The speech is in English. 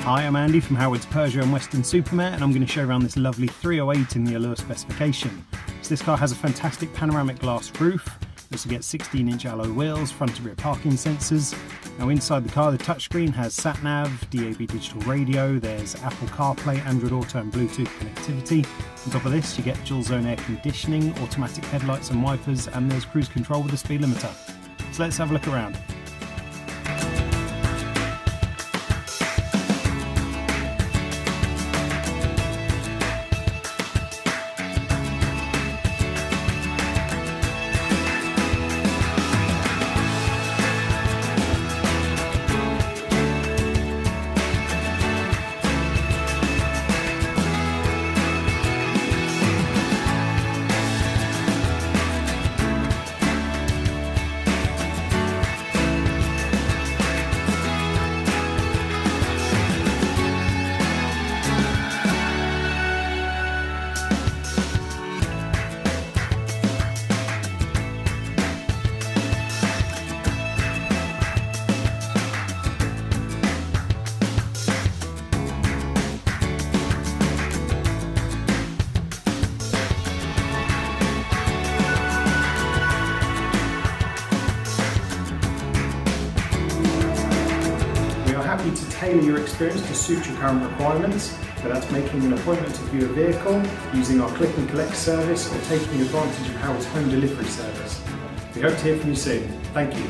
Hi, I'm Andy from Howard's Persia and Western Supermare, and I'm going to show around this lovely 308 in the Allure specification. So this car has a fantastic panoramic glass roof. You also get 16-inch alloy wheels, front and rear parking sensors. Now inside the car, the touchscreen has sat-nav, DAB digital radio, there's Apple CarPlay, Android Auto and Bluetooth connectivity. On top of this, you get dual zone air conditioning, automatic headlights and wipers, and there's cruise control with a speed limiter. So let's have a look around. Happy to tailor your experience to suit your current requirements, whether that's making an appointment to view a vehicle, using our click and collect service, or taking advantage of Howard's home delivery service. We hope to hear from you soon. Thank you.